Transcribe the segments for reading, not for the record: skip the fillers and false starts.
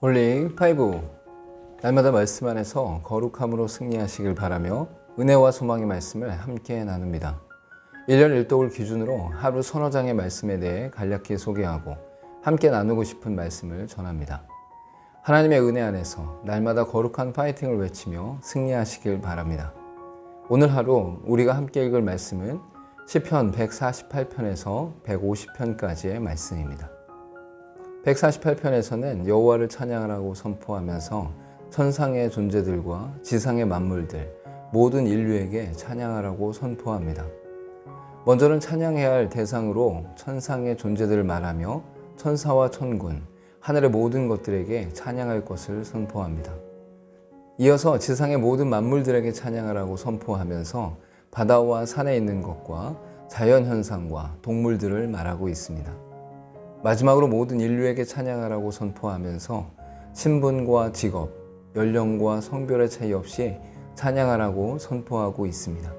홀릭 5. 날마다 말씀 안에서 거룩함으로 승리하시길 바라며 은혜와 소망의 말씀을 함께 나눕니다. 1년 1독을 기준으로 하루 서너 장의 말씀에 대해 간략히 소개하고 함께 나누고 싶은 말씀을 전합니다. 하나님의 은혜 안에서 날마다 거룩한 파이팅을 외치며 승리하시길 바랍니다. 오늘 하루 우리가 함께 읽을 말씀은 시편 148편에서 150편까지의 말씀입니다. 148편에서는 여호와를 찬양하라고 선포하면서 천상의 존재들과 지상의 만물들, 모든 인류에게 찬양하라고 선포합니다. 먼저는 찬양해야 할 대상으로 천상의 존재들을 말하며 천사와 천군, 하늘의 모든 것들에게 찬양할 것을 선포합니다. 이어서 지상의 모든 만물들에게 찬양하라고 선포하면서 바다와 산에 있는 것과 자연현상과 동물들을 말하고 있습니다. 마지막으로 모든 인류에게 찬양하라고 선포하면서 신분과 직업, 연령과 성별의 차이 없이 찬양하라고 선포하고 있습니다.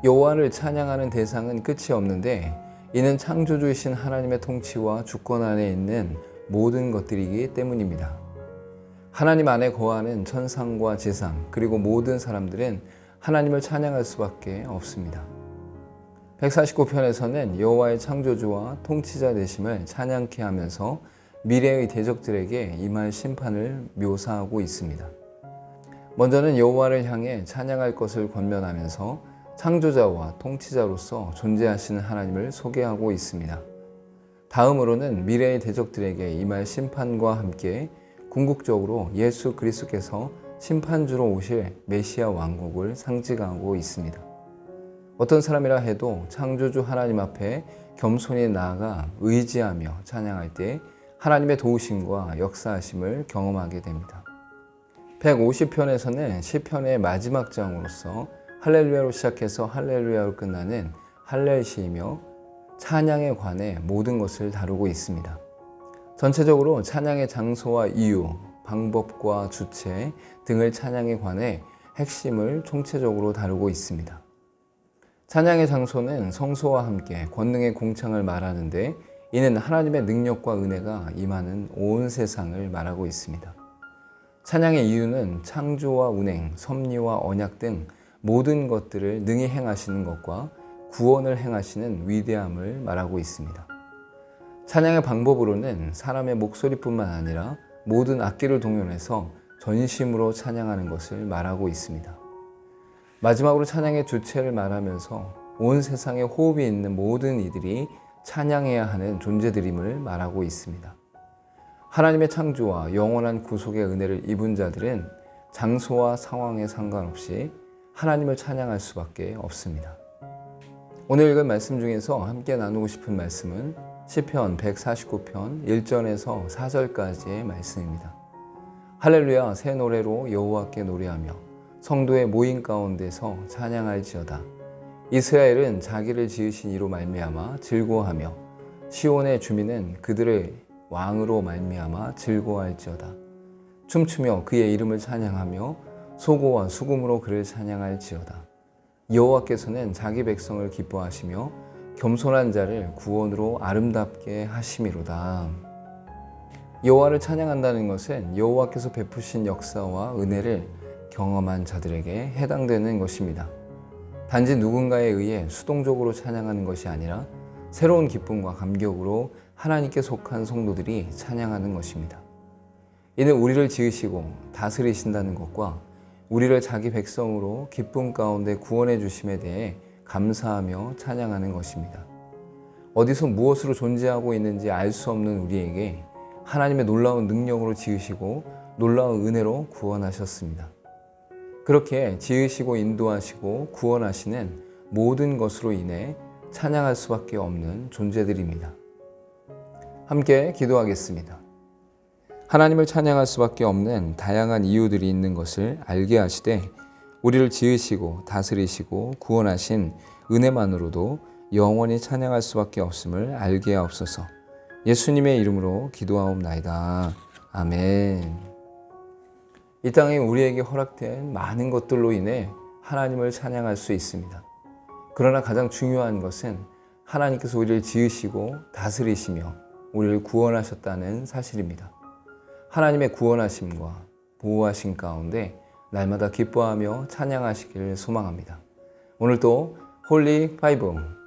여호와를 찬양하는 대상은 끝이 없는데 이는 창조주이신 하나님의 통치와 주권 안에 있는 모든 것들이기 때문입니다. 하나님 안에 거하는 천상과 지상 그리고 모든 사람들은 하나님을 찬양할 수밖에 없습니다. 149편에서는 여호와의 창조주와 통치자 되심을 찬양케 하면서 미래의 대적들에게 임할 심판을 묘사하고 있습니다. 먼저는 여호와를 향해 찬양할 것을 권면하면서 창조자와 통치자로서 존재하시는 하나님을 소개하고 있습니다. 다음으로는 미래의 대적들에게 임할 심판과 함께 궁극적으로 예수 그리스도께서 심판주로 오실 메시아 왕국을 상징하고 있습니다. 어떤 사람이라 해도 창조주 하나님 앞에 겸손히 나아가 의지하며 찬양할 때 하나님의 도우심과 역사하심을 경험하게 됩니다. 150편에서는 시편의 마지막 장으로서 할렐루야로 시작해서 할렐루야로 끝나는 할렐시이며 찬양에 관해 모든 것을 다루고 있습니다. 전체적으로 찬양의 장소와 이유, 방법과 주체 등을 찬양에 관해 핵심을 총체적으로 다루고 있습니다. 찬양의 장소는 성소와 함께 권능의 공창을 말하는데 이는 하나님의 능력과 은혜가 임하는 온 세상을 말하고 있습니다. 찬양의 이유는 창조와 운행, 섭리와 언약 등 모든 것들을 능히 행하시는 것과 구원을 행하시는 위대함을 말하고 있습니다. 찬양의 방법으로는 사람의 목소리뿐만 아니라 모든 악기를 동원해서 전심으로 찬양하는 것을 말하고 있습니다. 마지막으로 찬양의 주체를 말하면서 온 세상에 호흡이 있는 모든 이들이 찬양해야 하는 존재들임을 말하고 있습니다. 하나님의 창조와 영원한 구속의 은혜를 입은 자들은 장소와 상황에 상관없이 하나님을 찬양할 수밖에 없습니다. 오늘 읽은 말씀 중에서 함께 나누고 싶은 말씀은 시편 149편 1절에서 4절까지의 말씀입니다. 할렐루야 새 노래로 여호와께 노래하며 성도의 모임 가운데서 찬양할지어다. 이스라엘은 자기를 지으신 이로 말미암아 즐거워하며 시온의 주민은 그들의 왕으로 말미암아 즐거워할지어다. 춤추며 그의 이름을 찬양하며 소고와 수금으로 그를 찬양할지어다. 여호와께서는 자기 백성을 기뻐하시며 겸손한 자를 구원으로 아름답게 하심이로다. 여호와를 찬양한다는 것은 여호와께서 베푸신 역사와 은혜를 경험한 자들에게 해당되는 것입니다. 단지 누군가에 의해 수동적으로 찬양하는 것이 아니라 새로운 기쁨과 감격으로 하나님께 속한 성도들이 찬양하는 것입니다. 이는 우리를 지으시고 다스리신다는 것과 우리를 자기 백성으로 기쁨 가운데 구원해 주심에 대해 감사하며 찬양하는 것입니다. 어디서 무엇으로 존재하고 있는지 알 수 없는 우리에게 하나님의 놀라운 능력으로 지으시고 놀라운 은혜로 구원하셨습니다. 그렇게 지으시고 인도하시고 구원하시는 모든 것으로 인해 찬양할 수밖에 없는 존재들입니다. 함께 기도하겠습니다. 하나님을 찬양할 수밖에 없는 다양한 이유들이 있는 것을 알게 하시되 우리를 지으시고 다스리시고 구원하신 은혜만으로도 영원히 찬양할 수밖에 없음을 알게 하옵소서. 예수님의 이름으로 기도하옵나이다. 아멘. 이 땅에 우리에게 허락된 많은 것들로 인해 하나님을 찬양할 수 있습니다. 그러나 가장 중요한 것은 하나님께서 우리를 지으시고 다스리시며 우리를 구원하셨다는 사실입니다. 하나님의 구원하심과 보호하심 가운데 날마다 기뻐하며 찬양하시기를 소망합니다. 오늘도 홀리 파이브